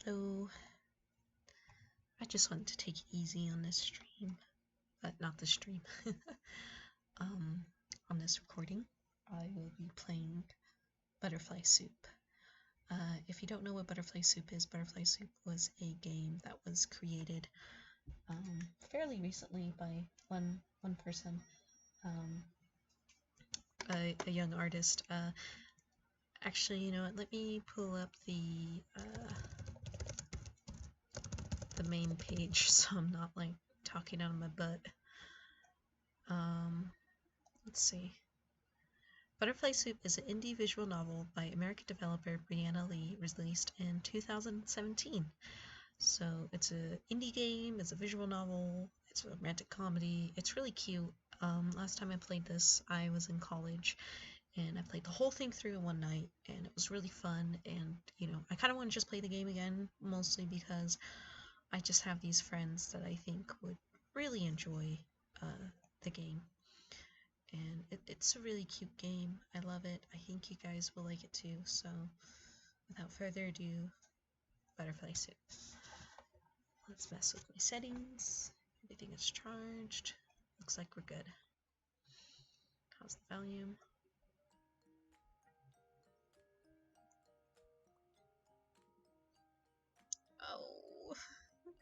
Hello. I just wanted to take it easy on this stream, but not the stream. um, on this recording, I will be playing Butterfly Soup. If you don't know what Butterfly Soup is, Butterfly Soup was a game that was created fairly recently by one person, a young artist. Actually, you know what? Let me pull up the main page so I'm not like talking out of my butt. Let's see. Butterfly Soup is an indie visual novel by American developer Brianna Lee, released in 2017. So it's an indie game, it's a visual novel, it's a romantic comedy. It's really cute. Last time I played this, I was in college, and I played the whole thing through in one night, and it was really fun. And you know, I kind of want to just play the game again, mostly because I just have these friends that I think would really enjoy the game. And it's a really cute game. I love it. I think you guys will like it too. So, without further ado, Butterfly Soup. Let's mess with my settings. Everything is charged. Looks like we're good. How's the volume? Oh,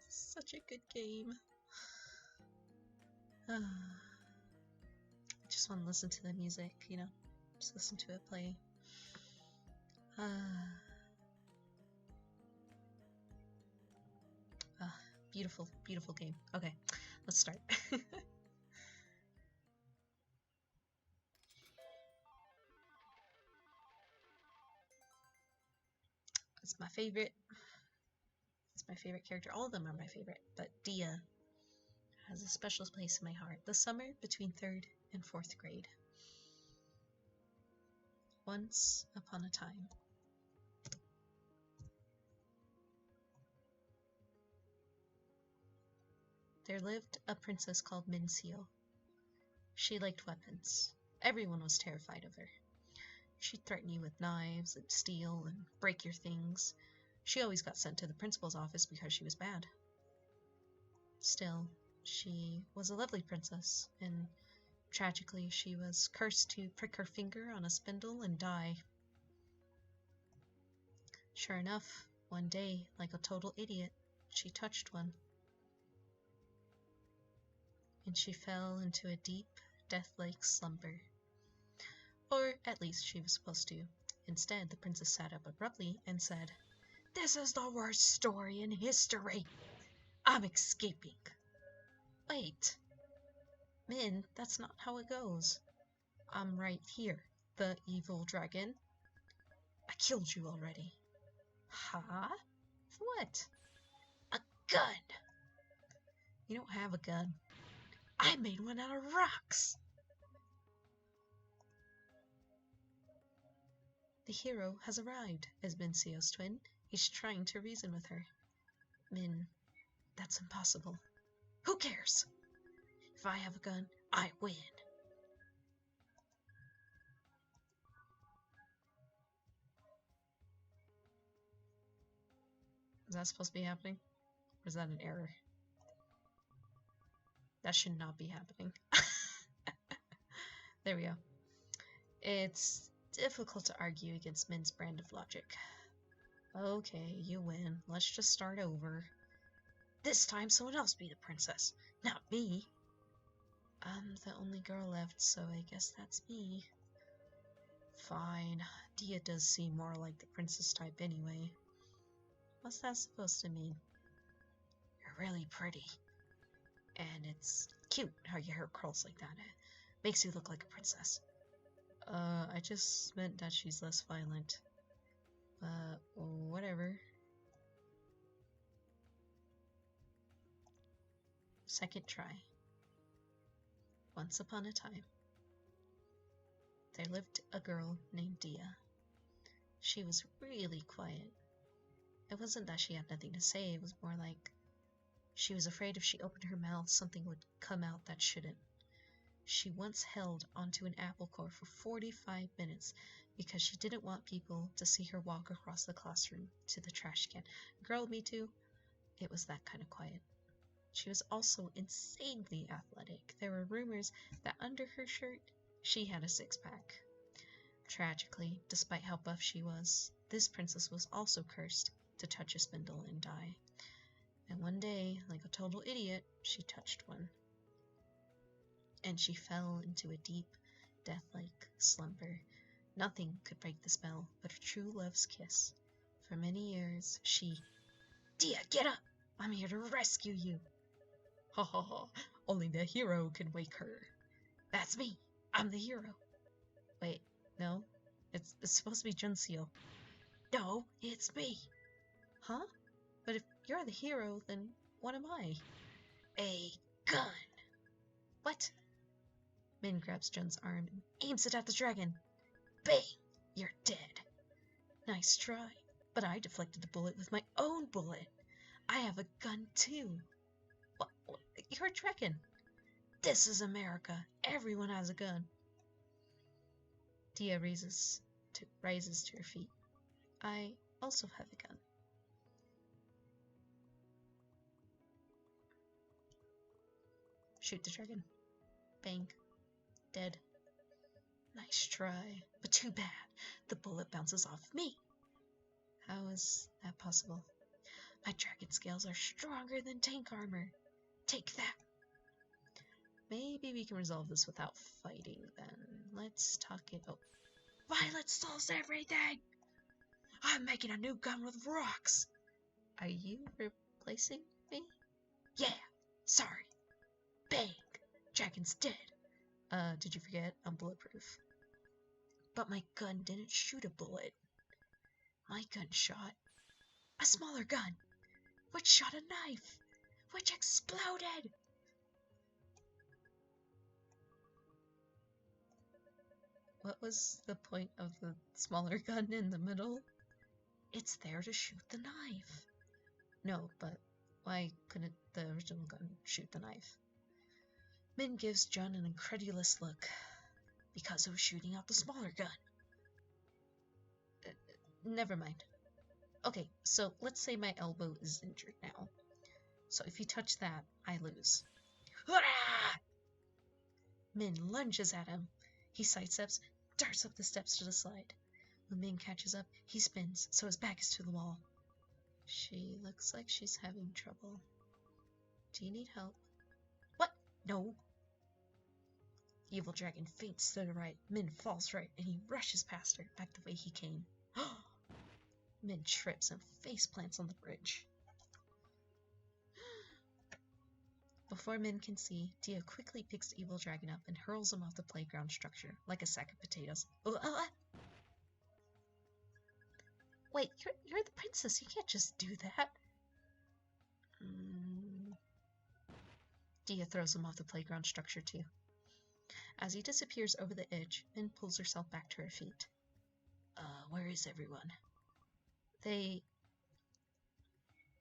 such a good game. I just want to listen to the music, you know? Just listen to it play. Beautiful, beautiful game. Okay, let's start. It's my favorite. It's my favorite character. All of them are my favorite, but Dia has a special place in my heart. The summer between 3rd and 4th grade. Once upon a time. There lived a princess called Mincio. She liked weapons. Everyone was terrified of her. She'd threaten you with knives and steal and break your things. She always got sent to the principal's office because she was bad. Still, she was a lovely princess, and tragically she was cursed to prick her finger on a spindle and die. Sure enough, one day, like a total idiot, she touched one. And she fell into a deep, death-like slumber. Or at least she was supposed to. Instead, the princess sat up abruptly and said, "This is the worst story in history. I'm escaping." Wait. Min, that's not how it goes. I'm right here, the evil dragon. I killed you already. Huh? What? A gun! You don't have a gun. I made one out of rocks! The hero has arrived as Mincio's twin. He's trying to reason with her. Min, that's impossible. Who cares? If I have a gun, I win. Is that supposed to be happening? Or is that an error? That should not be happening. There we go. It's difficult to argue against Min's brand of logic. Okay, you win. Let's just start over. This time someone else be the princess, not me. I'm the only girl left, so I guess that's me. Fine. Dia does seem more like the princess type anyway. What's that supposed to mean? You're really pretty. And it's cute how your hair curls like that. It makes you look like a princess. I just meant that she's less violent. Whatever. Second try. Once upon a time, there lived a girl named Dia. She was really quiet. It wasn't that she had nothing to say, it was more like she was afraid if she opened her mouth, something would come out that shouldn't. She once held onto an apple core for 45 minutes because she didn't want people to see her walk across the classroom to the trash can. Girl, me too. It was that kind of quiet. She was also insanely athletic. There were rumors that under her shirt, she had a six-pack. Tragically, despite how buff she was, this princess was also cursed to touch a spindle and die. And one day, like a total idiot, she touched one. And she fell into a deep, death-like slumber. Nothing could break the spell but a true love's kiss. For many years, Dia, get up! I'm here to rescue you! Ha ha ha, only the hero can wake her. That's me! I'm the hero! Wait, no? It's supposed to be Junseo. No, it's me! Huh? But if you're the hero, then what am I? A gun! What? Min grabs Jun's arm and aims it at the dragon. Bang! You're dead. Nice try, but I deflected the bullet with my own bullet. I have a gun too. What? You're a dragon. This is America. Everyone has a gun. Dia rises to her feet. I also have a gun. Shoot the dragon. Bang. Dead. Nice try, but too bad. The bullet bounces off me. How is that possible? My dragon scales are stronger than tank armor. Take that. Maybe we can resolve this without fighting then. Let's talk it out. Violet solves everything! I'm making a new gun with rocks! Are you replacing me? Yeah, sorry. Bang! Dragon's dead. Did you forget? I'm bulletproof. But my gun didn't shoot a bullet. My gun shot a smaller gun, which shot a knife, which exploded. What was the point of the smaller gun in the middle? It's there to shoot the knife. No, but why couldn't the original gun shoot the knife? Min gives Jun an incredulous look. Because it was shooting out the smaller gun. Never mind. Okay, so let's say my elbow is injured now. So if you touch that, I lose. Hurrah! Min lunges at him. He sidesteps, darts up the steps to the slide. When Min catches up, he spins, so his back is to the wall. She looks like she's having trouble. Do you need help? What? No. The evil dragon faints to the right. Min falls right, and he rushes past her, back the way he came. Min trips and face plants on the bridge. Before Min can see, Dia quickly picks the evil dragon up and hurls him off the playground structure like a sack of potatoes. Wait, you're the princess. You can't just do that. Dia throws him off the playground structure too. As he disappears over the edge, Min pulls herself back to her feet. Where is everyone?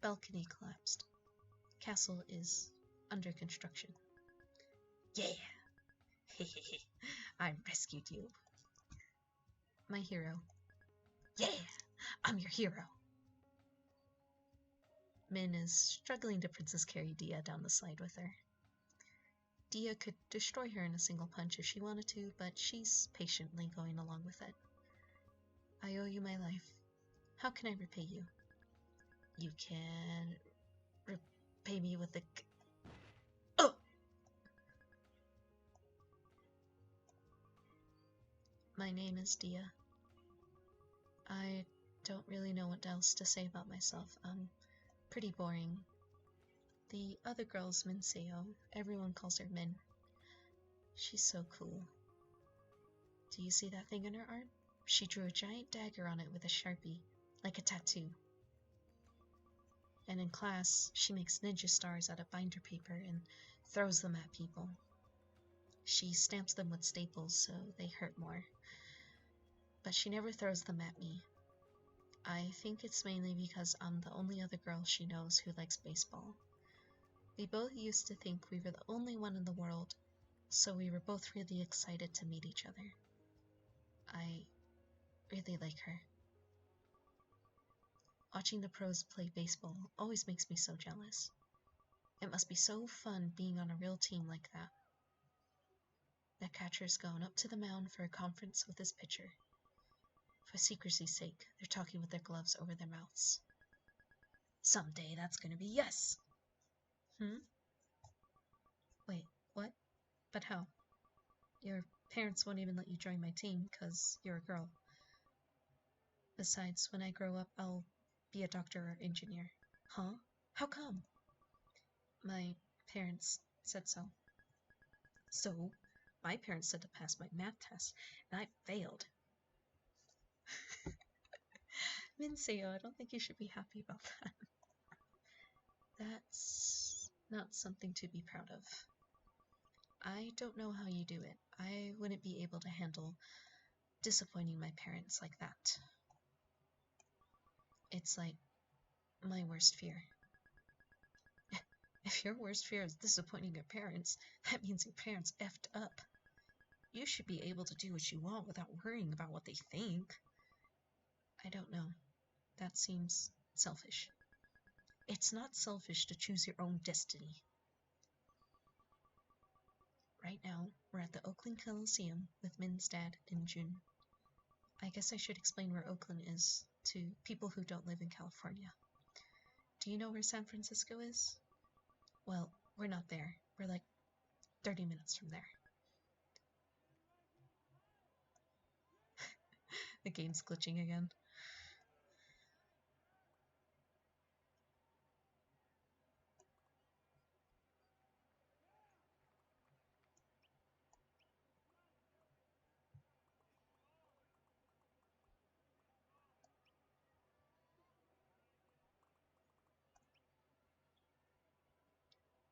Balcony collapsed. Castle is under construction. Yeah! Hehehe, I rescued you. My hero. Yeah! I'm your hero. Min is struggling to princess carry Dia down the slide with her. Dia could destroy her in a single punch if she wanted to, but she's patiently going along with it. I owe you my life. How can I repay you? You can repay me with a... Oh! My name is Dia. I don't really know what else to say about myself. I'm pretty boring. The other girl's Minseo. Everyone calls her Min. She's so cool. Do you see that thing in her arm? She drew a giant dagger on it with a Sharpie, like a tattoo. And in class, she makes ninja stars out of binder paper and throws them at people. She stamps them with staples so they hurt more. But she never throws them at me. I think it's mainly because I'm the only other girl she knows who likes baseball. We both used to think we were the only one in the world, so we were both really excited to meet each other. I really like her. Watching the pros play baseball always makes me so jealous. It must be so fun being on a real team like that. That catcher's gone up to the mound for a conference with his pitcher. For secrecy's sake, they're talking with their gloves over their mouths. Someday that's gonna be yes! Wait, what? But how? Your parents won't even let you join my team because you're a girl. Besides, when I grow up, I'll be a doctor or engineer. Huh? How come? My parents said so. So, my parents said to pass my math test, and I failed. Minseo, I don't think you should be happy about that. That's not something to be proud of. I don't know how you do it. I wouldn't be able to handle disappointing my parents like that. It's like my worst fear. If your worst fear is disappointing your parents, that means your parents effed up. You should be able to do what you want without worrying about what they think. I don't know. That seems selfish. It's not selfish to choose your own destiny. Right now, we're at the Oakland Coliseum with Min's dad and Jun. I guess I should explain where Oakland is to people who don't live in California. Do you know where San Francisco is? Well, we're not there. We're like 30 minutes from there. The game's glitching again.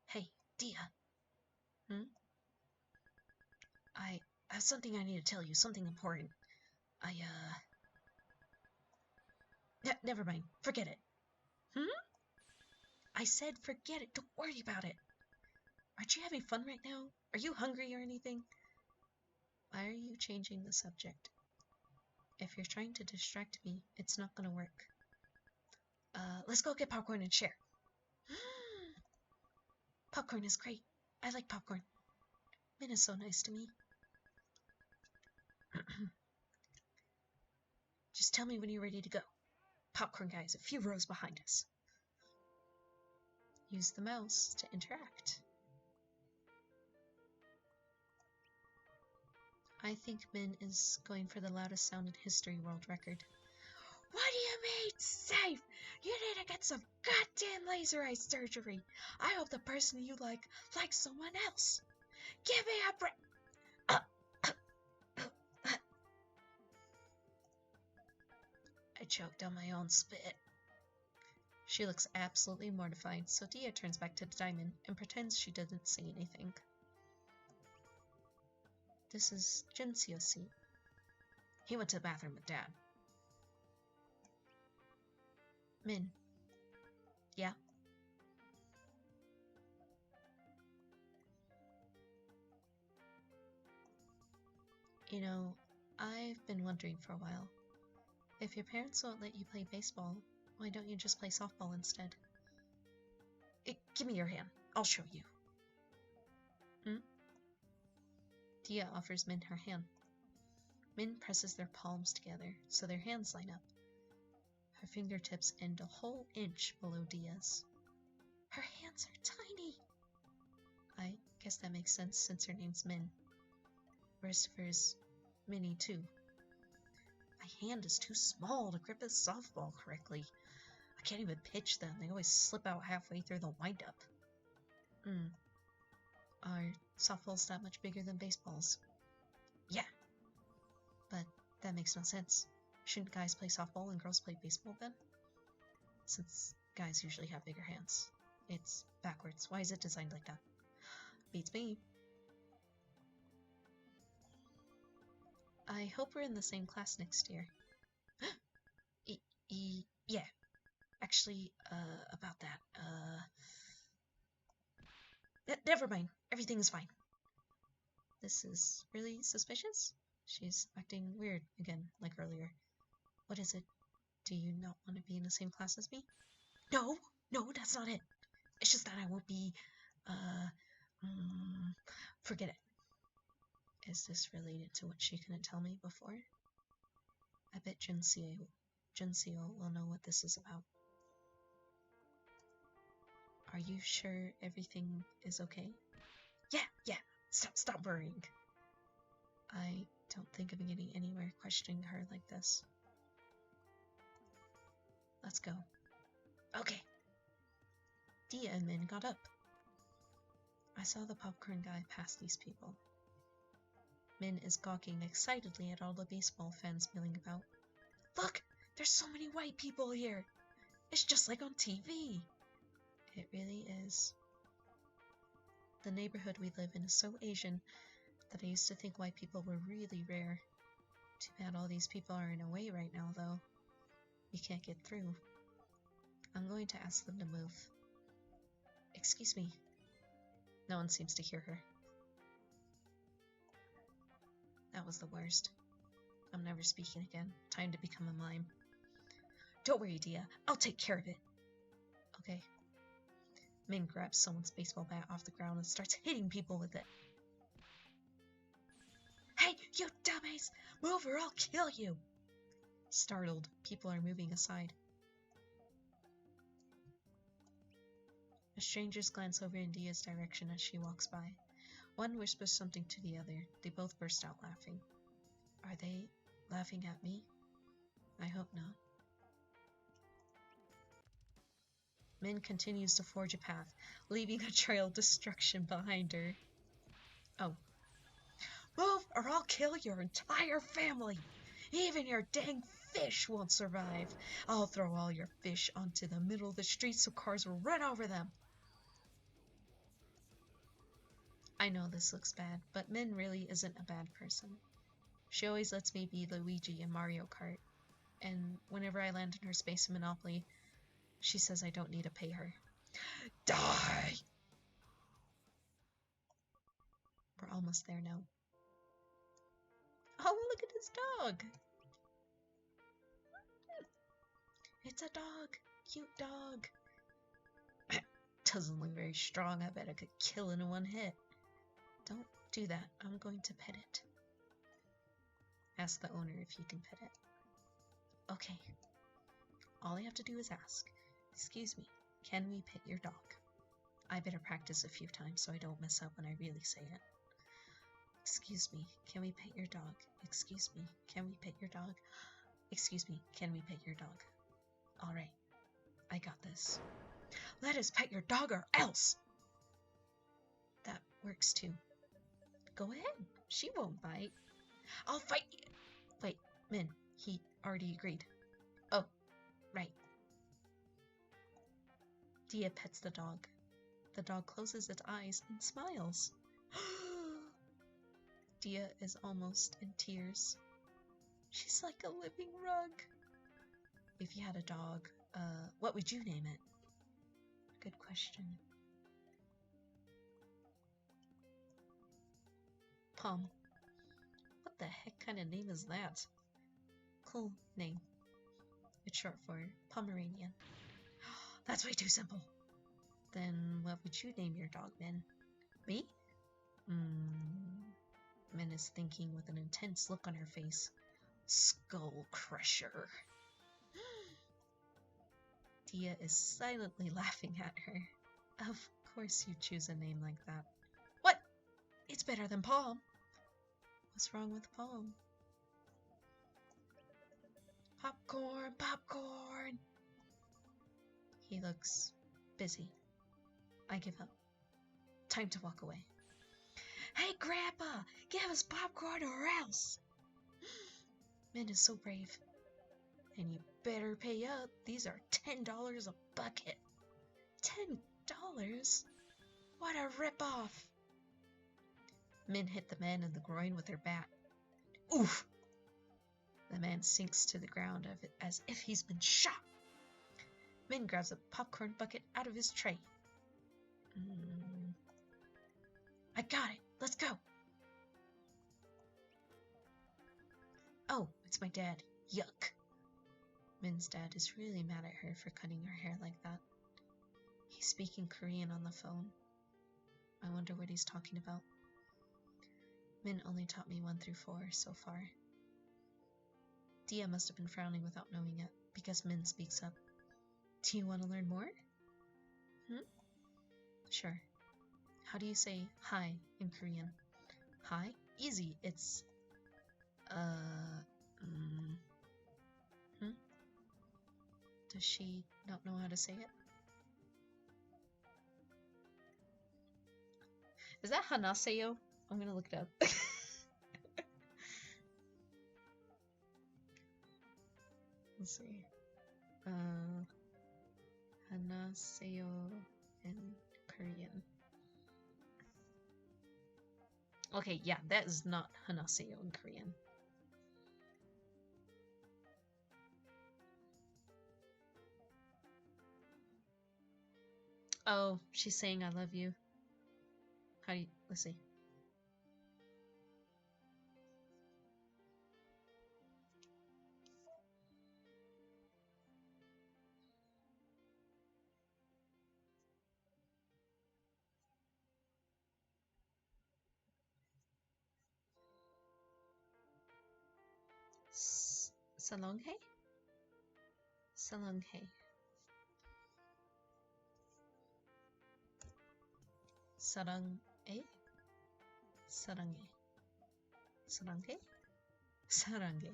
Hey, Dia. I have something I need to tell you, something important. Never mind. Forget it. I said forget it. Don't worry about it. Aren't you having fun right now? Are you hungry or anything? Why are you changing the subject? If you're trying to distract me, it's not gonna work. Let's go get popcorn and share. Popcorn is great. I like popcorn. Min is so nice to me. Just tell me when you're ready to go. Popcorn guy is a few rows behind us. Use the mouse to interact. I think Min is going for the loudest sound in history world record. What do you mean, safe? You need to get some goddamn laser eye surgery. I hope the person you like likes someone else. Give me a break. I choked on my own spit. She looks absolutely mortified, so Dia turns back to the diamond and pretends she didn't see anything. This is Jinseo's seat. He went to the bathroom with Dad. Min. Yeah? You know, I've been wondering for a while. If your parents won't let you play baseball, why don't you just play softball instead? Give me your hand. I'll show you. Dia offers Min her hand. Min presses their palms together so their hands line up. Her fingertips end a whole inch below Dia's. Her hands are tiny. I guess that makes sense since her name's Min. Christopher's Minnie too. My hand is too small to grip a softball correctly. I can't even pitch them. They always slip out halfway through the windup. Are softballs that much bigger than baseballs? Yeah. But that makes no sense. Shouldn't guys play softball and girls play baseball then? Since guys usually have bigger hands. It's backwards. Why is it designed like that? Beats me. I hope we're in the same class next year. Yeah. Actually, about that, never mind. Everything is fine. This is really suspicious? She's acting weird again, like earlier. What is it? Do you not want to be in the same class as me? No, no, that's not it. It's just that I won't be, forget it. Is this related to what she couldn't tell me before? I bet Junseo will know what this is about. Are you sure everything is okay? Yeah, stop worrying. I don't think I'm getting anywhere questioning her like this. Let's go. Okay. Dia and Min got up. I saw the popcorn guy pass these people. Min is gawking excitedly at all the baseball fans milling about. Look! There's so many white people here! It's just like on TV! It really is. The neighborhood we live in is so Asian that I used to think white people were really rare. Too bad all these people are in a way right now, though. We can't get through. I'm going to ask them to move. Excuse me. No one seems to hear her. That was the worst. I'm never speaking again. Time to become a mime. Don't worry, Dia. I'll take care of it. Okay. Min grabs someone's baseball bat off the ground and starts hitting people with it. Hey, you dumbass! Move or I'll kill you! Startled, people are moving aside. The strangers glance over in Dia's direction as she walks by. One whispers something to the other. They both burst out laughing. Are they laughing at me? I hope not. Min continues to forge a path, leaving a trail of destruction behind her. Oh. Move or I'll kill your entire family! Even your dang fish won't survive. I'll throw all your fish onto the middle of the street so cars will run over them. I know this looks bad, but Min really isn't a bad person. She always lets me be Luigi in Mario Kart, and whenever I land in her space in Monopoly, she says I don't need to pay her. Die! We're almost there now. Oh, look at this dog! It's a dog! Cute dog! Doesn't look very strong. I bet I could kill it in one hit. Don't do that. I'm going to pet it. Ask the owner if you can pet it. Okay. All I have to do is ask. Excuse me, can we pet your dog? I better practice a few times so I don't mess up when I really say it. Excuse me, can we pet your dog? Excuse me, can we pet your dog? Excuse me, can we pet your dog? Alright, I got this. Let us pet your dog or else! That works too. Go ahead, she won't bite. I'll fight you! Wait, Min, he already agreed. Oh, right. Dia pets the dog. The dog closes its eyes and smiles. Dia is almost in tears. She's like a living rug. If you had a dog, what would you name it? Good question. Pom. What the heck kind of name is that? Cool name. It's short for Pomeranian. That's way too simple. Then what would you name your dog, Min? Me? Min is thinking with an intense look on her face. Skull Crusher. Dia is silently laughing at her. Of course you choose a name like that. What? It's better than Pom. What's wrong with Pom? Popcorn, popcorn! He looks busy. I give up. Time to walk away. Hey, Grandpa! Give us popcorn or else! Min is so brave. And you better pay up. These are $10 a bucket. $10? What a ripoff! Min hit the man in the groin with her bat. Oof! The man sinks to the ground as if he's been shot. Min grabs a popcorn bucket out of his tray. I got it. Let's go. Oh, it's my dad. Yuck. Min's dad is really mad at her for cutting her hair like that. He's speaking Korean on the phone. I wonder what he's talking about. Min only taught me 1 through 4 so far. Dia must have been frowning without knowing it, because Min speaks up. Do you want to learn more? Sure. How do you say hi in Korean? Hi? Easy, it's... Does she not know how to say it? Is that Hanaseyo? I'm gonna look it up. Let's see. Hanaseyo in Korean. Okay, yeah, that is not Hanaseyo in Korean. Oh, she's saying I love you. How do you... Let's see. Salonghae? Salonghae. Sarang-e? Sarange. Sarange? Sarange.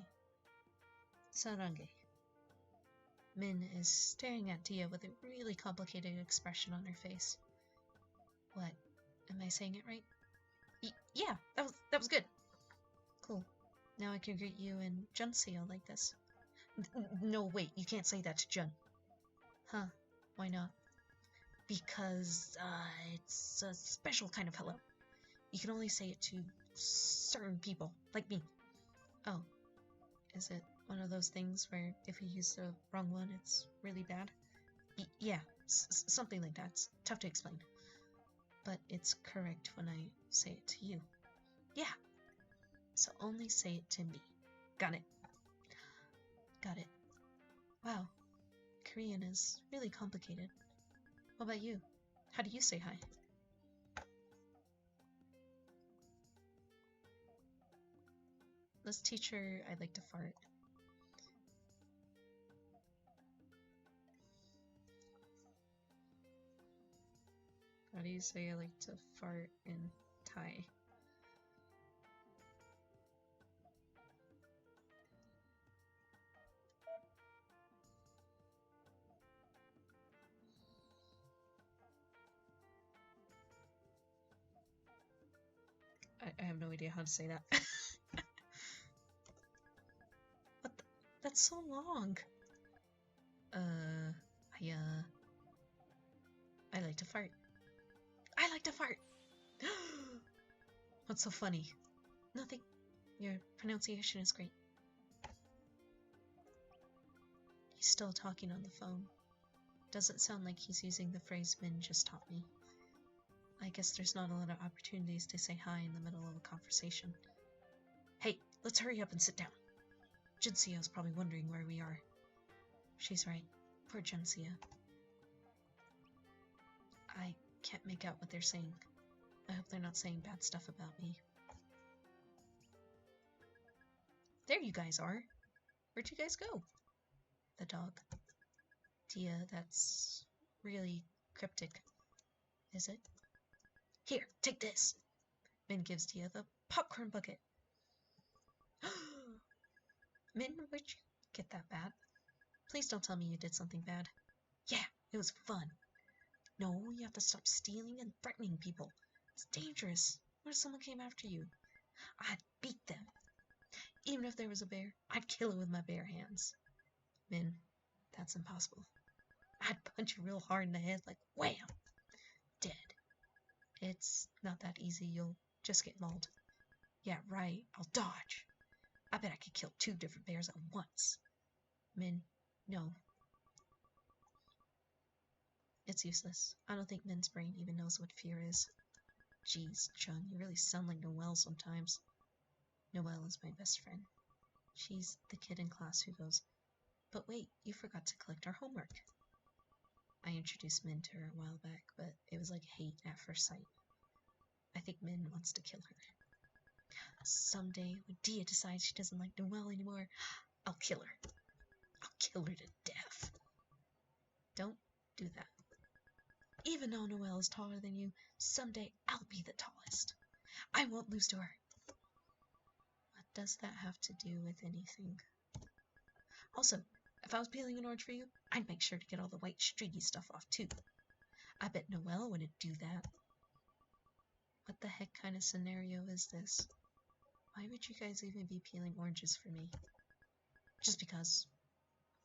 Sarange. Min is staring at Dia with a really complicated expression on her face. What? Am I saying it right? Yeah, that was good. Cool. Now I can greet you in Junseo like this. No, wait, you can't say that to Jun. Huh, why not? Because, it's a special kind of hello. You can only say it to certain people, like me. Oh, is it one of those things where if you use the wrong one, it's really bad? Yeah, something like that. It's tough to explain. But it's correct when I say it to you. Yeah, so only say it to me. Got it. Got it. Wow, Korean is really complicated. What about you? How do you say hi? Let's teach her I like to fart. How do you say I like to fart in Thai? I have no idea how to say that. What the? That's so long. I like to fart. I like to fart! What's so funny? Nothing. Your pronunciation is great. He's still talking on the phone. Doesn't sound like he's using the phrase Min just taught me. I guess there's not a lot of opportunities to say hi in the middle of a conversation. Hey, let's hurry up and sit down. Jinseo's probably wondering where we are. She's right. Poor Jinseo. I can't make out what they're saying. I hope they're not saying bad stuff about me. There you guys are. Where'd you guys go? The dog. Dia, that's really cryptic. Is it? Here, take this. Min gives Dia the popcorn bucket. Min, where'd you get that bad? Please don't tell me you did something bad. Yeah, it was fun. No, you have to stop stealing and threatening people. It's dangerous. What if someone came after you? I'd beat them. Even if there was a bear, I'd kill it with my bare hands. Min, that's impossible. I'd punch you real hard in the head, like wham! Dead. It's not that easy, you'll just get mauled. Yeah, right, I'll dodge. I bet I could kill 2 different bears at once. Min, no. It's useless. I don't think Min's brain even knows what fear is. Jeez, Jung, you really sound like Noelle sometimes. Noelle is my best friend. She's the kid in class who goes, But wait, you forgot to collect our homework. I introduced Min to her a while back, but it was like hate at first sight. I think Min wants to kill her. Someday, when Dia decides she doesn't like Noelle anymore, I'll kill her. I'll kill her to death. Don't do that. Even though Noelle is taller than you, someday I'll be the tallest. I won't lose to her. What does that have to do with anything? Also, if I was peeling an orange for you, I'd make sure to get all the white streaky stuff off too. I bet Noelle wouldn't do that. What the heck kind of scenario is this? Why would you guys even be peeling oranges for me? Just because.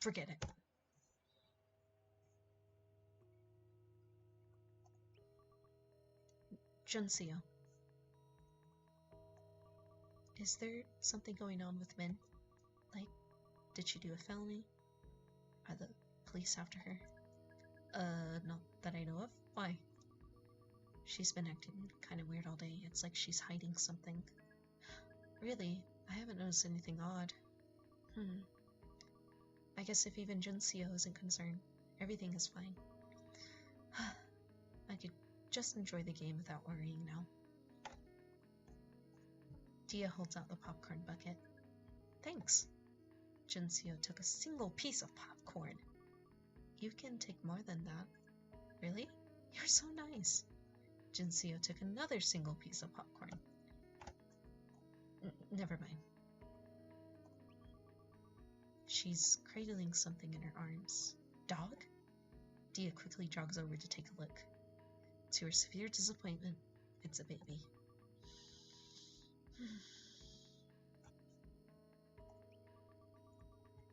Forget it. Junseo. Is there something going on with Min? Like, did she do a felony? Are the police after her? Not that I know of. Why? She's been acting kind of weird all day. It's like she's hiding something. Really? I haven't noticed anything odd. I guess if even Junseo isn't concerned, everything is fine. I could just enjoy the game without worrying now. Dia holds out the popcorn bucket. Thanks. Junseo took a single piece of popcorn. You can take more than that. Really? You're so nice. Junseo took another single piece of popcorn. Never mind. She's cradling something in her arms. Dog? Dia quickly jogs over to take a look. To her severe disappointment, it's a baby.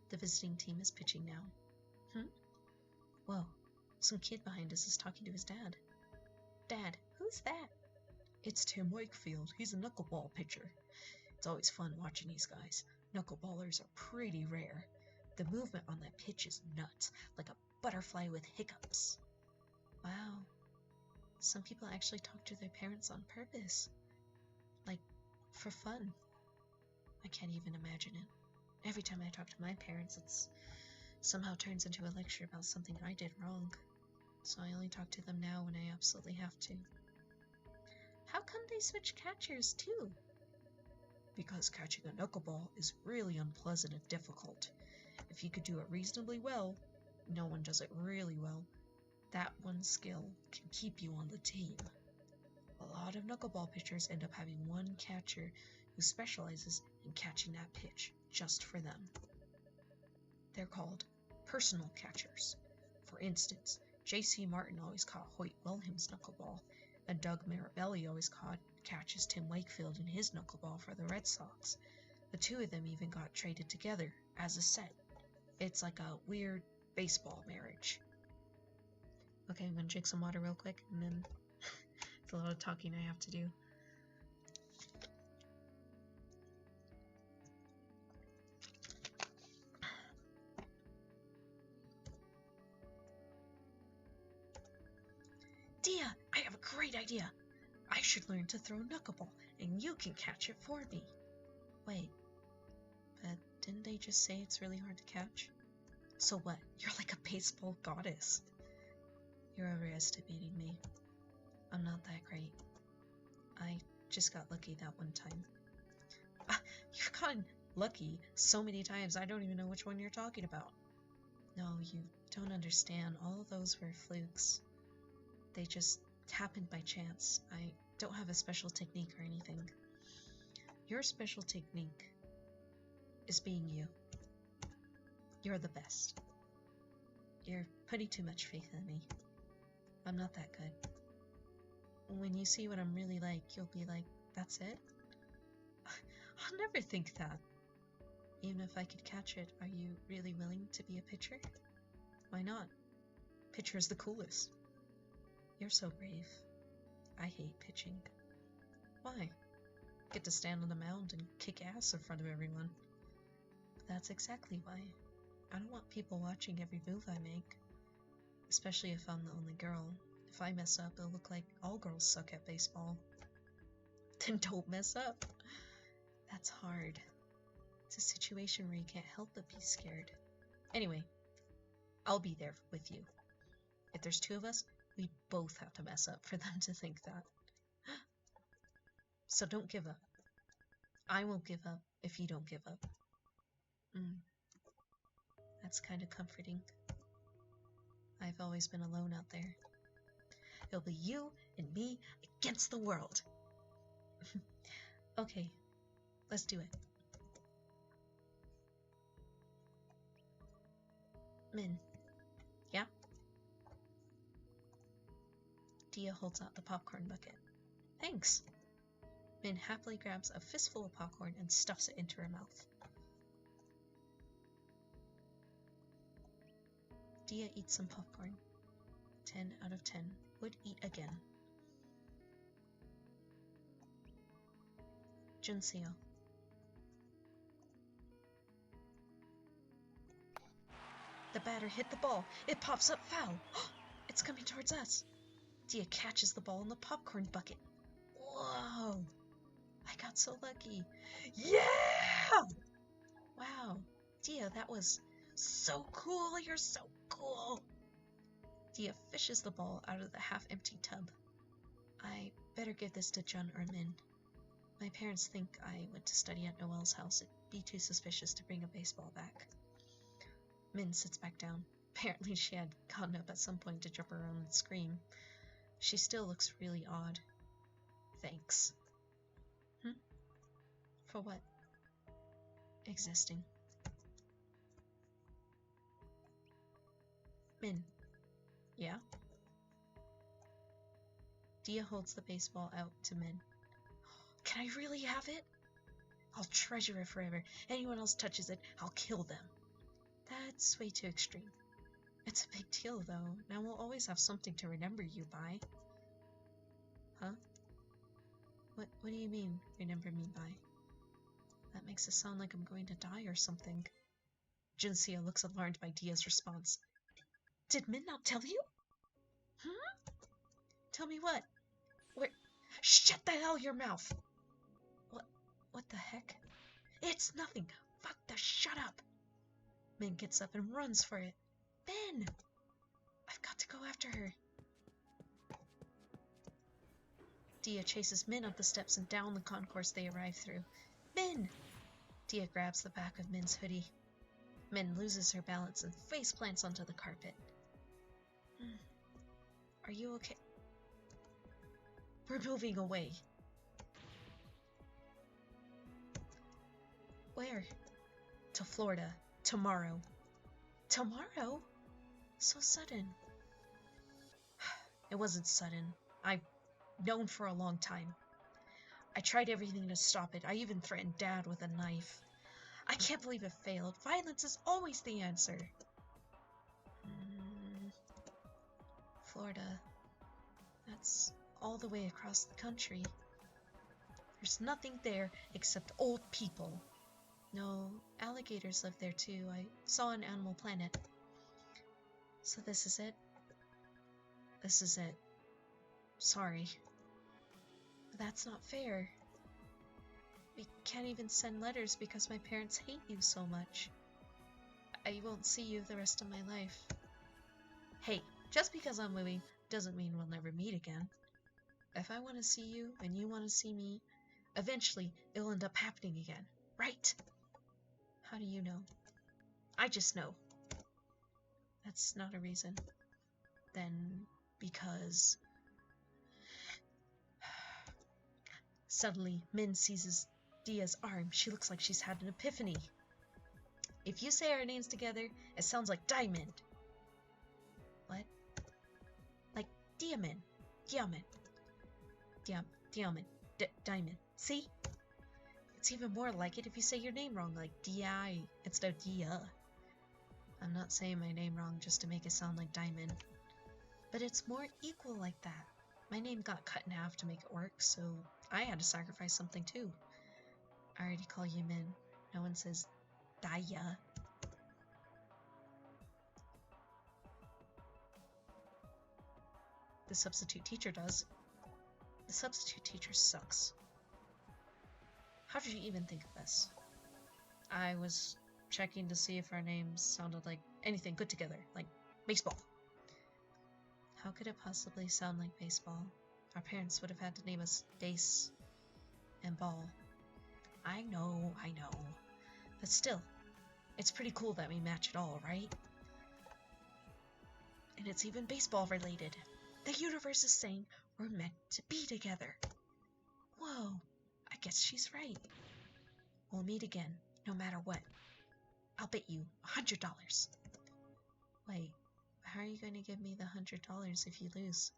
The visiting team is pitching now. Whoa, some kid behind us is talking to his dad. Dad, who's that? It's Tim Wakefield. He's a knuckleball pitcher. It's always fun watching these guys. Knuckleballers are pretty rare. The movement on that pitch is nuts, like a butterfly with hiccups. Wow. Some people actually talk to their parents on purpose. Like, for fun. I can't even imagine it. Every time I talk to my parents, it's somehow turns into a lecture about something I did wrong. So I only talk to them now when I absolutely have to. How come they switch catchers too? Because catching a knuckleball is really unpleasant and difficult. If you could do it reasonably well, no one does it really well, that one skill can keep you on the team. A lot of knuckleball pitchers end up having one catcher who specializes in catching that pitch just for them. They're called personal catchers. For instance, J.C. Martin always caught Hoyt Wilhelm's knuckleball, and Doug Mirabelli always catches Tim Wakefield in his knuckleball for the Red Sox. The two of them even got traded together as a set. It's like a weird baseball marriage. Okay, I'm gonna drink some water real quick, and then it's a lot of talking I have to do. Dia, I have a great idea. I should learn to throw knuckleball, and you can catch it for me. Wait, but didn't they just say it's really hard to catch? So what? You're like a baseball goddess. You're overestimating me. I'm not that great. I just got lucky that one time. You've gotten lucky so many times I don't even know which one you're talking about. No, you don't understand. All of those were flukes. They just happened by chance. I don't have a special technique or anything. Your special technique is being you. You're the best. You're putting too much faith in me. I'm not that good. When you see what I'm really like, you'll be like, that's it? I'll never think that. Even if I could catch it, are you really willing to be a pitcher? Why not? Pitcher's the coolest. You're so brave. I hate pitching. Why? Get to stand on the mound and kick ass in front of everyone. But that's exactly why. I don't want people watching every move I make. Especially if I'm the only girl. If I mess up, it'll look like all girls suck at baseball. Then don't mess up. That's hard. It's a situation where you can't help but be scared. Anyway, I'll be there with you. If there's 2 of us, we both have to mess up for them to think that. So don't give up. I won't give up if you don't give up. That's kind of comforting. I've always been alone out there. It'll be you and me against the world. Okay, let's do it. Min. Yeah? Dia holds out the popcorn bucket. Thanks. Min happily grabs a fistful of popcorn and stuffs it into her mouth. Dia eats some popcorn. 10 out of 10. Would eat again. Junseo. The batter hit the ball. It pops up foul. It's coming towards us. Dia catches the ball in the popcorn bucket. Whoa! I got so lucky. Yeah! Wow. Dia, that was so cool. You're so cool. Dia fishes the ball out of the half-empty tub. I better give this to Jun or Min. My parents think I went to study at Noelle's house. It'd be too suspicious to bring a baseball back. Min sits back down. Apparently she had gotten up at some point to jump around and scream. She still looks really odd. Thanks. For what? Existing. Min. Yeah? Dia holds the baseball out to Min. Can I really have it? I'll treasure it forever. Anyone else touches it, I'll kill them. That's way too extreme. It's a big deal, though. Now we'll always have something to remember you by. Huh? What do you mean, remember me by? That makes it sound like I'm going to die or something. Junseo looks alarmed by Dia's response. Did Min not tell you? Tell me what? Where? Shut the hell your mouth! What the heck? It's nothing! Fuck the shut up! Min gets up and runs for it. Min! I've got to go after her. Dia chases Min up the steps and down the concourse they arrive through. Min! Dia grabs the back of Min's hoodie. Min loses her balance and face plants onto the carpet. Are you okay? We're moving away. Where? To Florida. Tomorrow. Tomorrow? So sudden. It wasn't sudden. I've known for a long time. I tried everything to stop it. I even threatened Dad with a knife. I can't believe it failed. Violence is always the answer. Florida. That's all the way across the country. There's nothing there except old people. No, alligators live there too. I saw on Animal Planet. So this is it? This is it. Sorry. But that's not fair. We can't even send letters because my parents hate you so much. I won't see you the rest of my life. Hey, just because I'm moving doesn't mean we'll never meet again. If I want to see you and you want to see me, eventually it'll end up happening again, right? How do you know? I just know. That's not a reason. Then, because... Suddenly, Min seizes Dia's arm. She looks like she's had an epiphany. If you say our names together, it sounds like Diamond. What? Like Diamond. Diamond. Diamond. Diamond. See? It's even more like it if you say your name wrong, like D-I instead of Dia. I'm not saying my name wrong just to make it sound like Diamond. But it's more equal like that. My name got cut in half to make it work, so I had to sacrifice something too. I already call you Min. No one says Dia. The substitute teacher does. The substitute teacher sucks. How did you even think of this? I was checking to see if our names sounded like anything good together, like baseball. How could it possibly sound like baseball? Our parents would have had to name us Base and Ball. I know. But still, it's pretty cool that we match it all, right? And it's even baseball related. The universe is saying we're meant to be together. Whoa, I guess she's right. We'll meet again, no matter what. I'll bet you $100. Wait, how are you going to give me the $100 if you lose?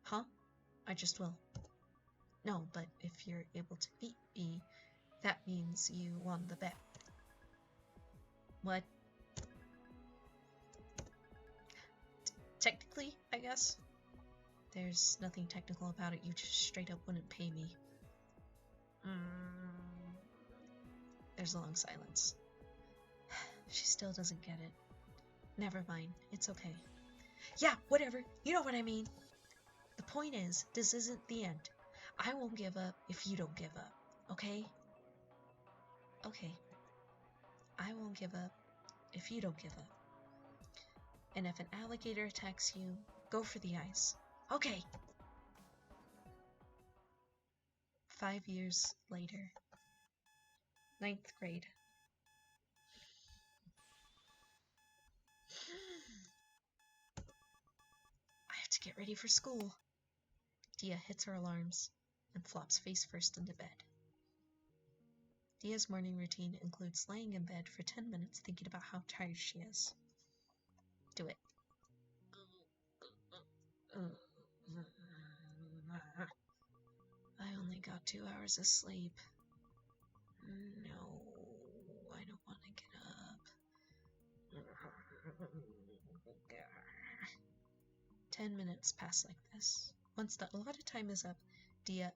Huh? I just will. No, but if you're able to beat me, that means you won the bet. What? Technically, I guess. There's nothing technical about it, you just straight up wouldn't pay me. There's a long silence. She still doesn't get it. Never mind, it's okay. Yeah, whatever, you know what I mean. The point is, this isn't the end. I won't give up if you don't give up, okay? Okay. I won't give up if you don't give up. And if an alligator attacks you, go for the ice. Okay. 5 years later. 9th grade. I have to get ready for school. Dia hits her alarms and flops face first into bed. Dia's morning routine includes laying in bed for 10 minutes thinking about how tired she is. Do it. I only got 2 hours of sleep. No, I don't want to get up. 10 minutes pass like this. Once the allotted time is up, Dia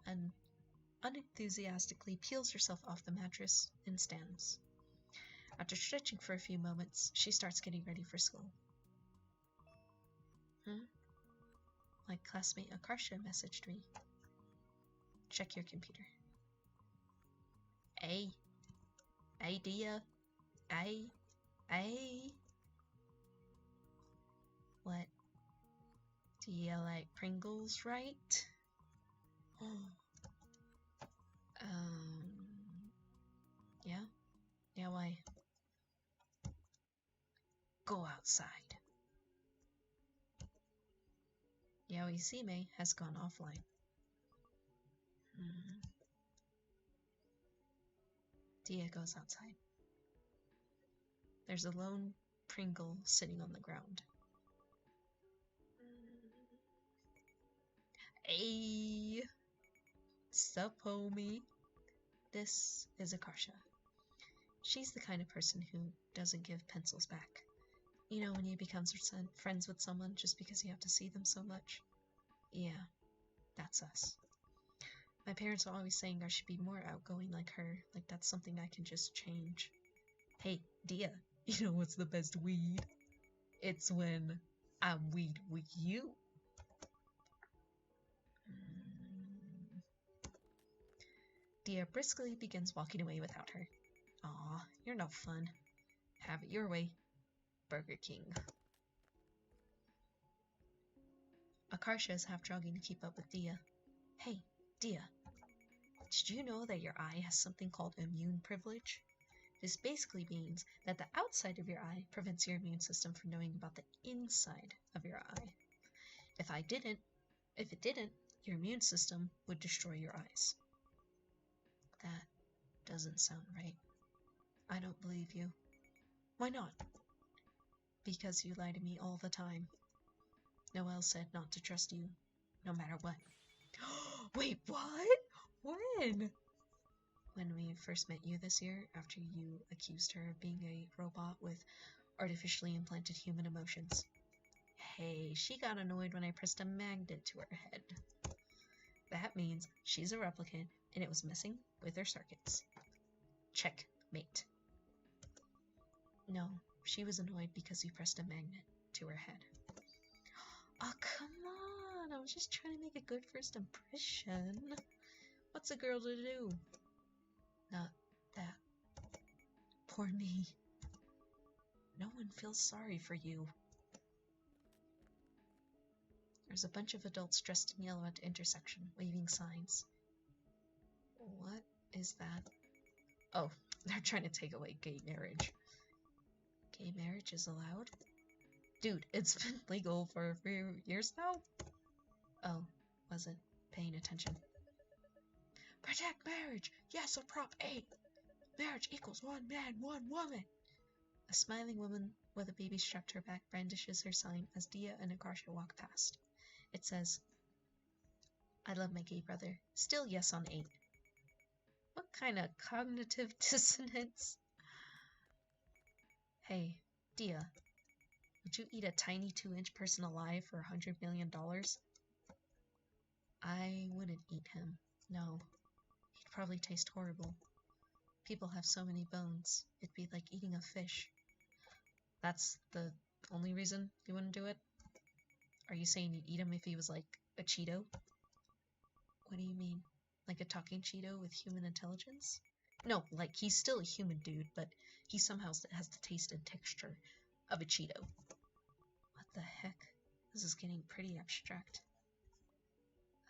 unenthusiastically peels herself off the mattress and stands. After stretching for a few moments, she starts getting ready for school. My classmate Akarsha messaged me. Check your computer. Hey, Dia. Hey. What? Do you like Pringles, right? Yeah? Yeah, why? Go outside. Yaoisime has gone offline. Dia goes outside. There's a lone Pringle sitting on the ground. Hey! Sup, homie? This is Akarsha. She's the kind of person who doesn't give pencils back. You know, when you become friends with someone just because you have to see them so much? Yeah, that's us. My parents are always saying I should be more outgoing like her, like that's something I can just change. Hey, Dia, you know what's the best weed? It's when I'm weed with you. Dia briskly begins walking away without her. Aw, you're no fun. Have it your way. Burger King. Akarsha is half jogging to keep up with Dia. Hey, Dia. Did you know that your eye has something called immune privilege? This basically means that the outside of your eye prevents your immune system from knowing about the inside of your eye. If it didn't, your immune system would destroy your eyes. That doesn't sound right. I don't believe you. Why not? Because you lie to me all the time. Noelle said not to trust you, no matter what. Wait, what? When? When we first met you this year, after you accused her of being a robot with artificially implanted human emotions. Hey, she got annoyed when I pressed a magnet to her head. That means she's a replicant, and it was messing with her circuits. Checkmate. No, she was annoyed because you pressed a magnet to her head. Oh, come on! I was just trying to make a good first impression. What's a girl to do? Not that. Poor me. No one feels sorry for you. There's a bunch of adults dressed in yellow at the intersection, waving signs. What is that? Oh, they're trying to take away gay marriage. Gay marriage is allowed? Dude, it's been legal for a few years now? Oh, wasn't paying attention. Protect marriage! Yes, a Prop 8! Marriage equals one man, one woman! A smiling woman with a baby strapped to her back brandishes her sign as Dia and Akarsha walk past. It says, I love my gay brother. Still yes on 8. What kind of cognitive dissonance? Hey, Dia, would you eat a tiny 2-inch person alive for $100 million? I wouldn't eat him. No. He'd probably taste horrible. People have so many bones. It'd be like eating a fish. That's the only reason you wouldn't do it? Are you saying you'd eat him if he was like a Cheeto? What do you mean? Like a talking Cheeto with human intelligence? No, like he's still a human dude, but he somehow has the taste and texture of a Cheeto. What the heck? This is getting pretty abstract.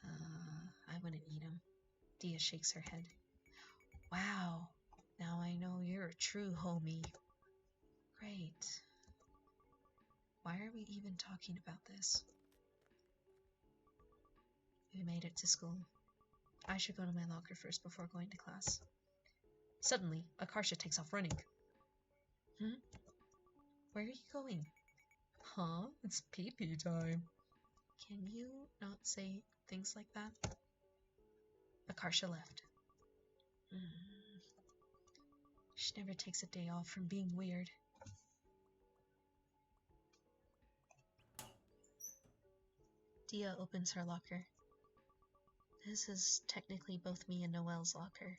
I wouldn't eat him. Dia shakes her head. Wow, now I know you're a true homie. Great. Why are we even talking about this? We made it to school. I should go to my locker first before going to class. Suddenly, Akarsha takes off running. Where are you going? Huh? It's pee-pee time. Can you not say things like that? Akarsha left. She never takes a day off from being weird. Dia opens her locker. This is technically both me and Noelle's locker.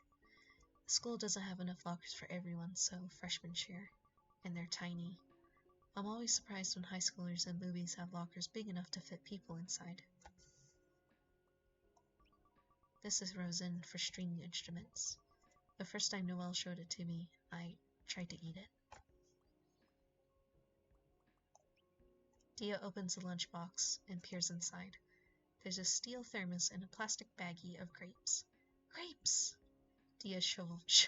The school doesn't have enough lockers for everyone, so freshmen share. And they're tiny. I'm always surprised when high schoolers in movies have lockers big enough to fit people inside. This is rows in for string instruments. The first time Noelle showed it to me, I tried to eat it. Dia opens the lunchbox and peers inside. There's a steel thermos and a plastic baggie of grapes. Grapes! Dia shovels.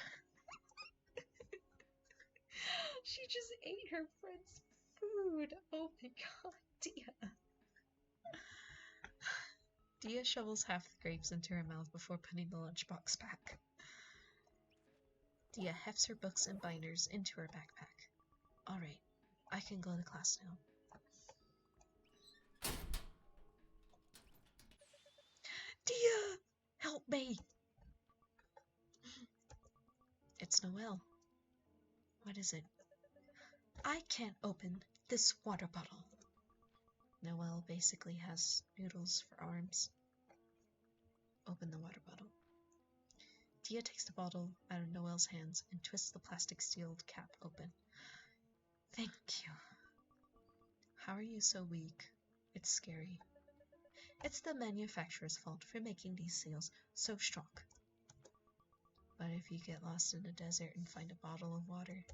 She just ate her friend's food. Oh my god, Dia. Dia shovels half the grapes into her mouth before putting the lunchbox back. Dia hefts her books and binders into her backpack. Alright, I can go to class now. Dia! Help me! It's Noelle. What is it? I can't open this water bottle. Noelle basically has noodles for arms. Open the water bottle. Dia takes the bottle out of Noelle's hands and twists the plastic sealed cap open. Thank you. How are you so weak? It's scary. It's the manufacturer's fault for making these seals so strong. But if you get lost in the desert and find a bottle of water,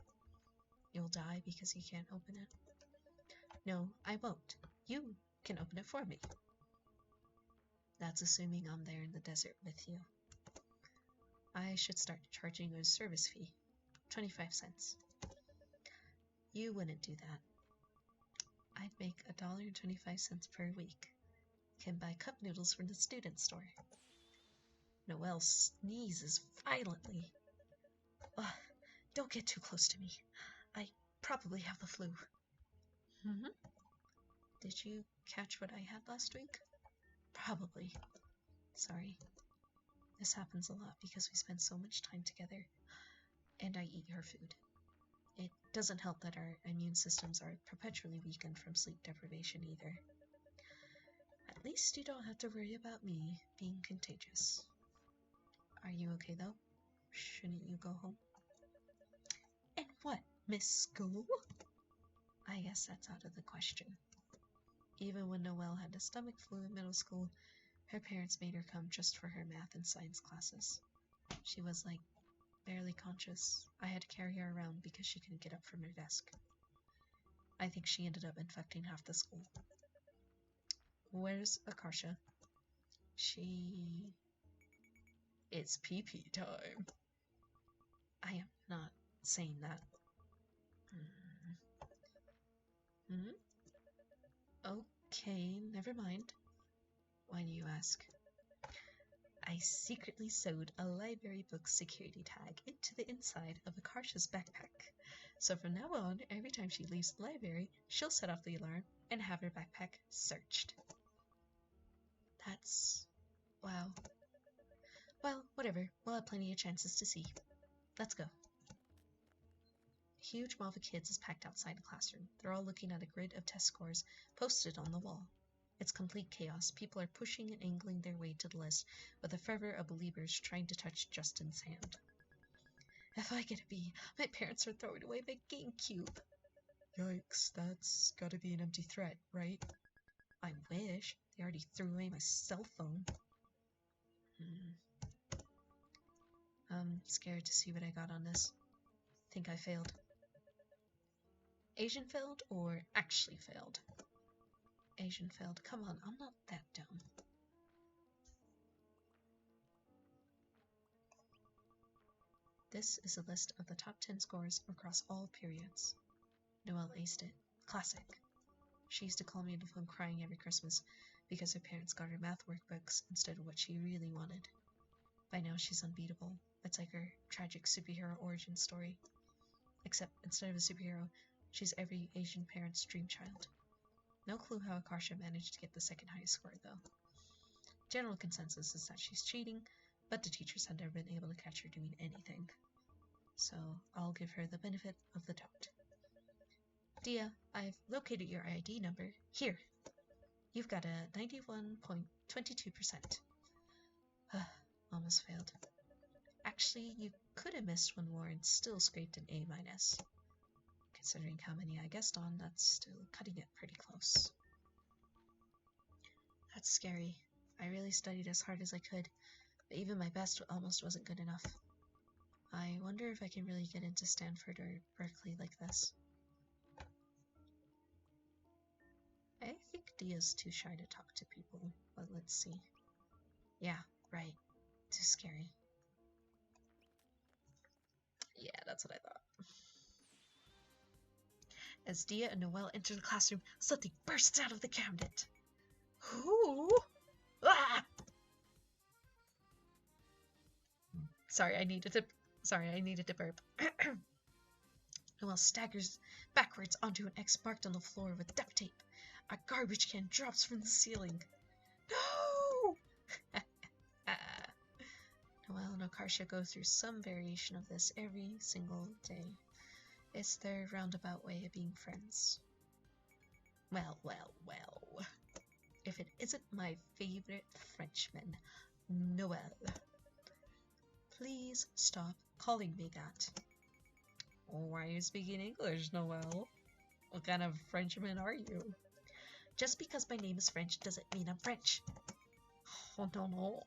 you'll die because you can't open it. No, I won't. You can open it for me. That's assuming I'm there in the desert with you. I should start charging you a service fee. 25 cents. You wouldn't do that. I'd make $1.25 per week. Can buy cup noodles from the student store. Noelle sneezes violently. Ugh, don't get too close to me. I probably have the flu. Did you catch what I had last week? Probably. Sorry. This happens a lot because we spend so much time together, and I eat her food. It doesn't help that our immune systems are perpetually weakened from sleep deprivation either. At least you don't have to worry about me being contagious. Are you okay though? Shouldn't you go home? And what, Miss School? I guess that's out of the question. Even when Noelle had the stomach flu in middle school, her parents made her come just for her math and science classes. She was like barely conscious. I had to carry her around because she couldn't get up from her desk. I think she ended up infecting half the school. Where's Akarsha? It's pee-pee time. I am not saying that. Okay, never mind. Why do you ask? I secretly sewed a library book security tag into the inside of Akarsha's backpack. So from now on, every time she leaves the library, she'll set off the alarm and have her backpack searched. That's... wow. Well, whatever. We'll have plenty of chances to see. Let's go. A huge mob of kids is packed outside the classroom. They're all looking at a grid of test scores posted on the wall. It's complete chaos. People are pushing and angling their way to the list with a fervor of believers trying to touch Justin's hand. If I get a B, my parents are throwing away my GameCube. Yikes, that's gotta be an empty threat, right? I wish. They already threw away my cell phone. I'm scared to see what I got on this. Think I failed. Asian failed or actually failed? Asian failed. Come on, I'm not that dumb. This is a list of the top 10 scores across all periods. Noelle aced it. Classic. She used to call me on the phone crying every Christmas because her parents got her math workbooks instead of what she really wanted. By now she's unbeatable. It's like her tragic superhero origin story. Except instead of a superhero, she's every Asian parent's dream child. No clue how Akarsha managed to get the second highest score, though. General consensus is that she's cheating, but the teachers had never been able to catch her doing anything. So I'll give her the benefit of the doubt. Dia, I've located your ID number. Here. You've got a 91.22%. Almost failed. Actually, you could have missed one more and still scraped an A-. Considering how many I guessed on, that's still cutting it pretty close. That's scary. I really studied as hard as I could, but even my best almost wasn't good enough. I wonder if I can really get into Stanford or Berkeley like this. I think Dia's too shy to talk to people, but let's see. Yeah, right. Too scary. Yeah, that's what I thought. As Dia and Noelle enter the classroom, something bursts out of the cabinet. Who? Ah! Sorry, I needed to burp. Noelle staggers backwards onto an X marked on the floor with duct tape. A garbage can drops from the ceiling. No! Noelle and Akarsha go through some variation of this every single day. It's their roundabout way of being friends. Well. If it isn't my favorite Frenchman, Noelle. Please stop calling me that. Why are you speaking English, Noelle? What kind of Frenchman are you? Just because my name is French doesn't mean I'm French. Oh, no.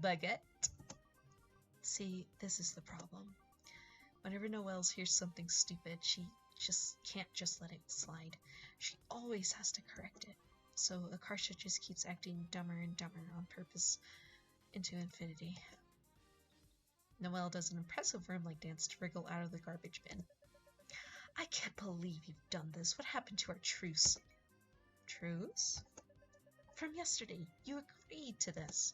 Baguette. See, this is the problem. Whenever Noelle hears something stupid, she just can't just let it slide. She always has to correct it. So Akarsha just keeps acting dumber and dumber on purpose into infinity. Noelle does an impressive worm-like dance to wriggle out of the garbage bin. I can't believe you've done this. What happened to our truce? Truce? From yesterday. You agreed to this.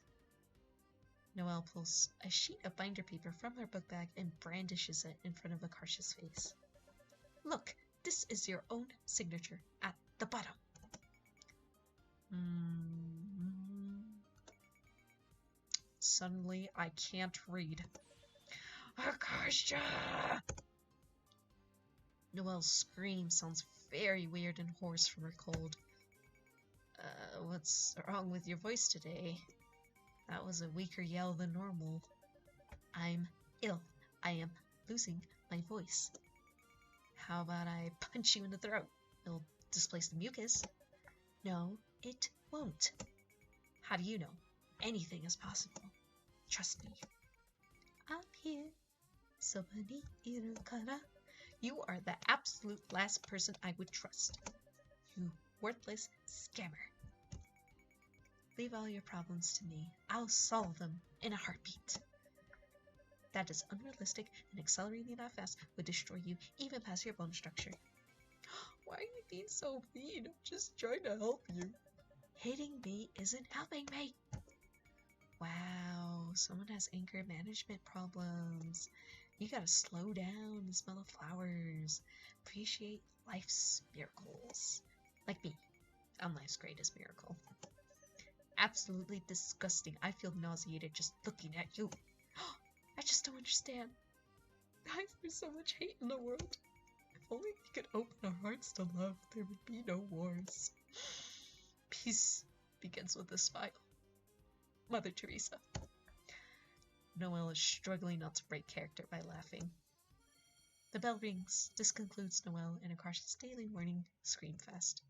Noelle pulls a sheet of binder paper from her book bag and brandishes it in front of Akarsha's face. Look, this is your own signature at the bottom. Suddenly, I can't read. Akarsha! Noelle's scream sounds very weird and hoarse from her cold. What's wrong with your voice today? That was a weaker yell than normal. I'm ill. I am losing my voice. How about I punch you in the throat? It'll displace the mucus. No, it won't. How do you know? Anything is possible. Trust me. I'm here. Sobani irukara. You are the absolute last person I would trust. You worthless scammer. Leave all your problems to me. I'll solve them in a heartbeat. That is unrealistic, and accelerating that fast would destroy you even past your bone structure. Why are you being so mean? I'm just trying to help you. Hitting me isn't helping me. Wow, someone has anger management problems. You gotta slow down and smell the flowers. Appreciate life's miracles. Like me, I'm life's greatest miracle. Absolutely disgusting. I feel nauseated just looking at you. I just don't understand. Why is there so much hate in the world? If only we could open our hearts to love, there would be no wars. Peace begins with a smile. Mother Teresa. Noelle is struggling not to break character by laughing. The bell rings. This concludes Noelle and Akarsha's daily morning scream fest.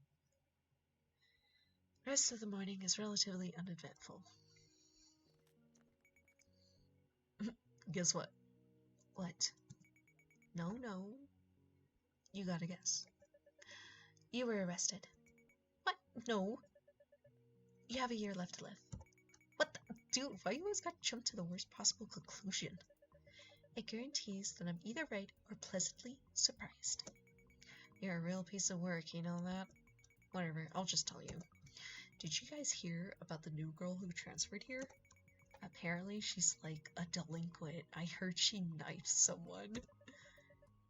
The rest of the morning is relatively uneventful. Guess what? What? No. You gotta guess. You were arrested. What? No. You have a year left to live. What the? Dude, why you always gotta jump to the worst possible conclusion? It guarantees that I'm either right or pleasantly surprised. You're a real piece of work, you know that? Whatever, I'll just tell you. Did you guys hear about the new girl who transferred here? Apparently she's like a delinquent. I heard she knifed someone.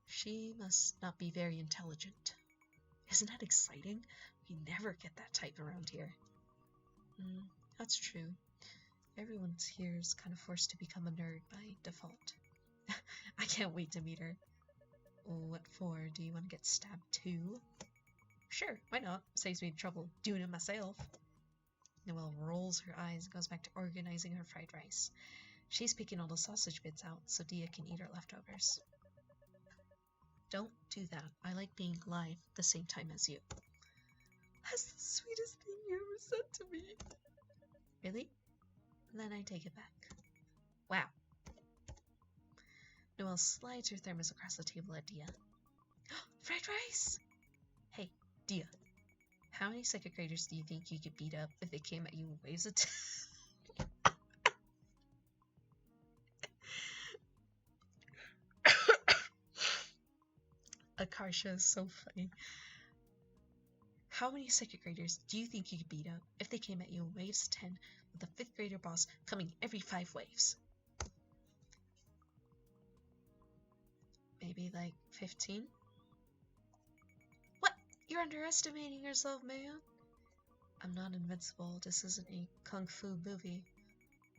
She must not be very intelligent. Isn't that exciting? We never get that type around here. That's true. Everyone here is kind of forced to become a nerd by default. I can't wait to meet her. What for? Do you want to get stabbed too? Sure, why not? Saves me trouble doing it myself. Noelle rolls her eyes and goes back to organizing her fried rice. She's picking all the sausage bits out so Dia can eat her leftovers. Don't do that. I like being alive the same time as you. That's the sweetest thing you ever said to me. Really? Then I take it back. Wow. Noelle slides her thermos across the table at Dia. Fried rice! Hey, Dia. How many second graders do you think you could beat up if they came at you in waves of Akarsha is so funny. How many second graders do you think you could beat up if they came at you in waves of 10 with a 5th grader boss coming every 5 waves? Maybe like 15? What? You're underestimating yourself, man. I'm not invincible. This isn't a kung fu movie.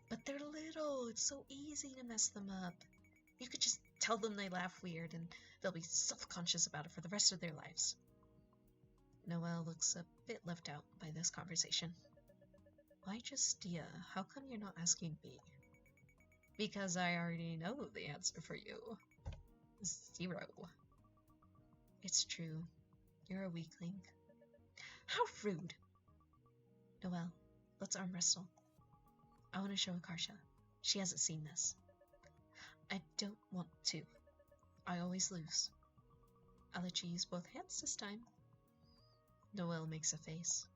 But they're little. It's so easy to mess them up. You could just tell them they laugh weird and they'll be self-conscious about it for the rest of their lives. Noelle looks a bit left out by this conversation. Why just Dia? How come you're not asking me? Because I already know the answer for you. 0. It's true. You're a weakling. How rude! Noelle, let's arm wrestle. I want to show Akarsha. She hasn't seen this. I don't want to. I always lose. I'll let you use both hands this time. Noelle makes a face.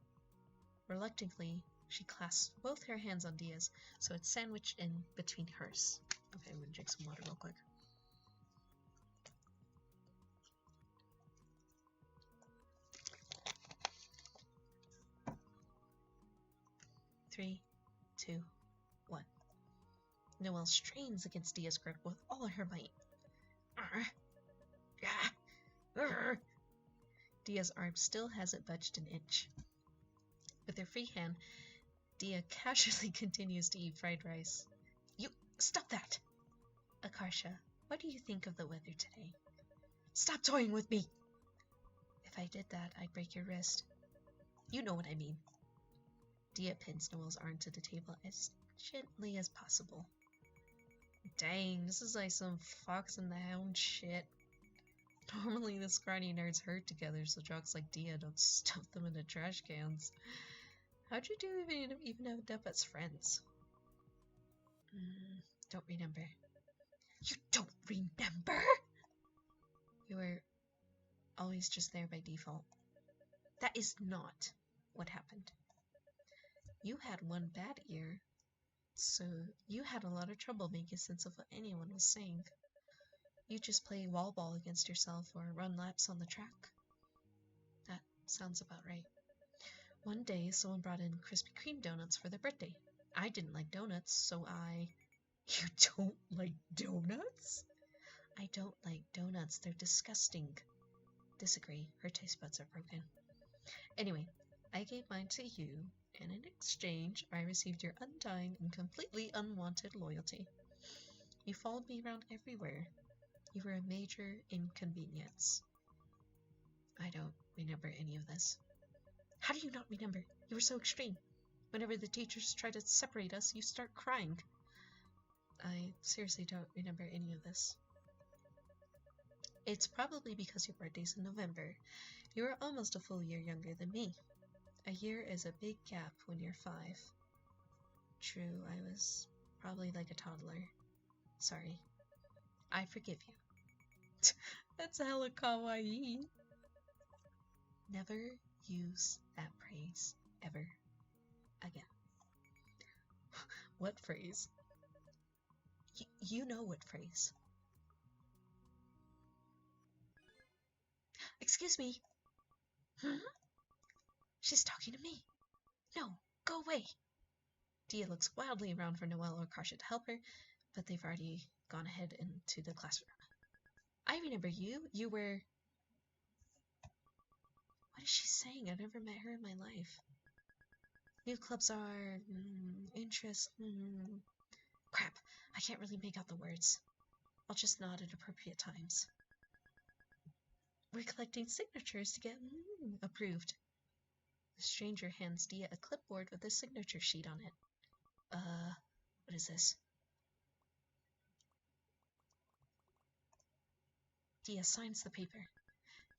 Reluctantly, she clasps both her hands on Dia's, so it's sandwiched in between hers. Okay, I'm gonna drink some water real quick. Three, 2, 1. Noelle strains against Dia's grip with all her might. Dia's arm still hasn't budged an inch. With her free hand, Dia casually continues to eat fried rice. You, stop that! Akarsha, what do you think of the weather today? Stop toying with me! If I did that, I'd break your wrist. You know what I mean. Dia pins Noelle's arm to the table as gently as possible. Dang, this is like some Fox and the Hound shit. Normally the scrawny nerds herd together so jocks like Dia don't stuff them into trash cans. How'd you do even end up as friends? Don't remember. You don't remember? You were always just there by default. That is not what happened. You had one bad ear, so you had a lot of trouble making sense of what anyone was saying. You just play wall ball against yourself or run laps on the track. That sounds about right. One day, someone brought in Krispy Kreme donuts for their birthday. I didn't like donuts, so I... You don't like donuts? I don't like donuts. They're disgusting. Disagree. Her taste buds are broken. Anyway, I gave mine to you, and in exchange, I received your undying and completely unwanted loyalty. You followed me around everywhere. You were a major inconvenience. I don't remember any of this. How do you not remember? You were so extreme. Whenever the teachers try to separate us, you start crying. I seriously don't remember any of this. It's probably because your birthday's in November. You are almost a full year younger than me. A year is a big gap when you're 5. True, I was probably like a toddler. Sorry. I forgive you. That's hella kawaii. Never use that phrase ever again. What phrase? You know what phrase. Excuse me. She's talking to me. No, go away. Dia looks wildly around for Noelle or Karsha to help her, but they've already gone ahead into the classroom. I remember you. You were... What is she saying? I've never met her in my life. New clubs are... interest... Crap, I can't really make out the words. I'll just nod at appropriate times. We're collecting signatures to get approved. The stranger hands Dia a clipboard with a signature sheet on it. What is this? Dia signs the paper.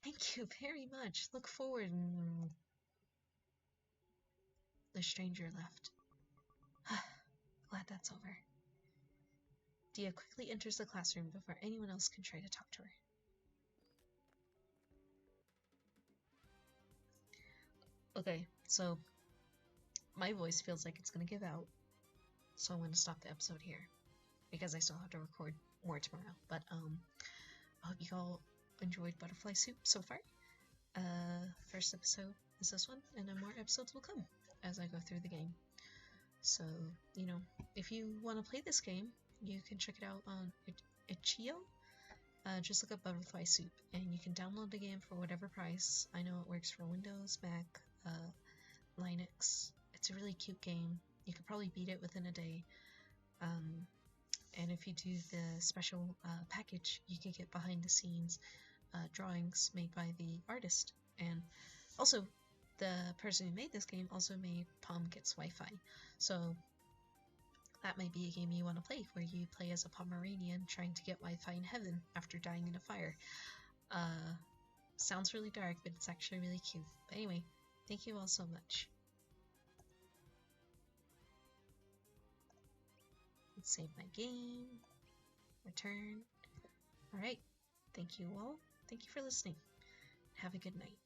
Thank you very much. Look forward. The stranger left. Glad that's over. Dia quickly enters the classroom before anyone else can try to talk to her. Okay, so my voice feels like it's gonna give out, so I'm gonna stop the episode here because I still have to record more tomorrow. But I hope you all enjoyed Butterfly Soup so far. First episode is this one, and then more episodes will come as I go through the game. So, you know, if you want to play this game, you can check it out on itch.io. Just look up Butterfly Soup, and you can download the game for whatever price. I know it works for Windows, Mac, Linux. It's a really cute game. You could probably beat it within a day. And if you do the special package, you can get behind the scenes drawings made by the artist. And also, the person who made this game also made Palm Gets Wi-Fi. So that might be a game you want to play, where you play as a Pomeranian trying to get Wi-Fi in heaven after dying in a fire. Sounds really dark, but it's actually really cute. But anyway, thank you all so much. Let's save my game. Return. Alright, thank you all. Thank you for listening. Have a good night.